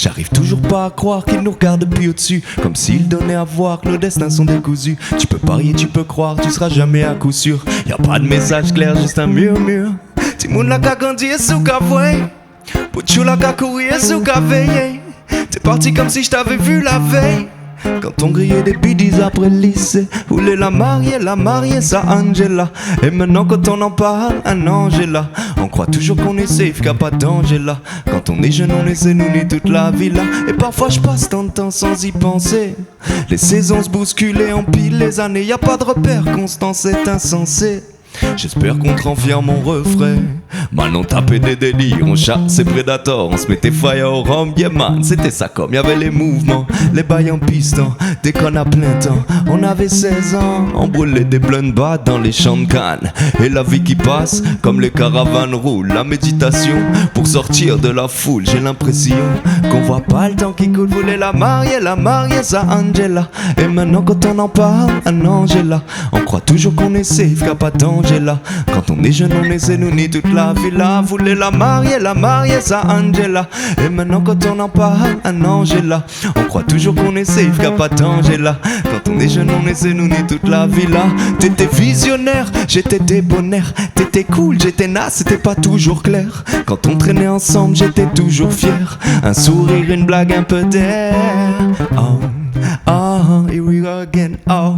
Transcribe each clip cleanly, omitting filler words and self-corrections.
J'arrive toujours pas à croire qu'il nous regarde depuis au-dessus, comme s'il donnait à voir que nos destins sont décousus. Tu peux parier, tu peux croire, tu seras jamais à coup sûr. Y'a pas de message clair, juste un murmure. Timoun la ka grandir sous ka voye, Pouchou la ka courir sous ka veiller. T'es parti comme si je t'avais vu la veille, quand on grillait des bidis après le lycée. Voulait la marier, ça Angela. Et maintenant quand on en parle, un ange est là. On croit toujours qu'on est safe, qu'il n'y a pas de danger là. Quand on est jeune, on essaie nous ni toute la vie là. Et parfois je passe tant de temps sans y penser. Les saisons se bousculent et empilent les années. Y a pas de repère constant, c'est insensé. J'espère qu'on te rend fier mon refrain. Man on tapait des délires, on chassait Predator, on se mettait fire au rhum, yeah man, c'était ça comme y'avait les mouvements, les bails en piston, dès qu'on a plein temps. On avait 16 ans, on brûlait des blunts bas dans les champs de Cannes. Et la vie qui passe, comme les caravanes roulent. La méditation, pour sortir de la foule. J'ai l'impression qu'on voit pas le temps qui coule. Voulait la marier, ça Angela. Et maintenant quand on en parle, un ange est là. On croit toujours qu'on est safe, qu'il n'y a pas de danger là. Quand on est jeune, on essaie nous ni toute la vie là. Voulait la marier, ça Angela. Et maintenant quand on en parle, un ange est là. On croit toujours qu'on est safe, qu'il n'y a pas de danger là. Quand on est jeune, on essaie nous ni toute la vie là. T'étais visionnaire, j'étais débonnaire. T'étais cool, j'étais naze, c'était pas toujours clair. Quand on traînait ensemble, j'étais toujours fier. Un sourire, une blague, un peu d'air. Oh, oh, here we go again. Oh,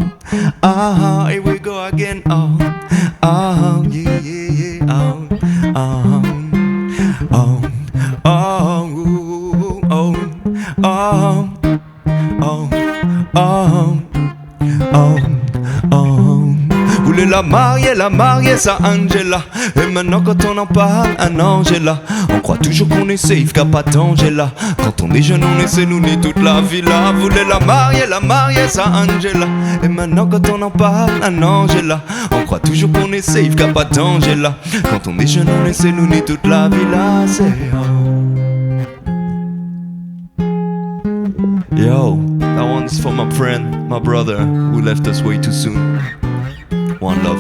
oh, here we go again. Oh, oh, yeah, yeah, yeah. Oh, oh, oh, oh, oh, oh, oh, oh, oh, oh. Voulait la marier, ça Angela. Et maintenant quand on en parle, un ange est là. On croit toujours qu'on est safe, qu'il n'y a pas de danger là. Quand on est jeune, on essaie nous ni toute la vie là. Voulait la marier, ça Angela. Et maintenant quand on en parle, un ange est là. On croit toujours qu'on est safe, qu'il n'y a pas de danger là. Quand on est jeune, on essaie nous ni toute la vie là. C'est yo, that one's for my friend, my brother, who left us way too soon. One love.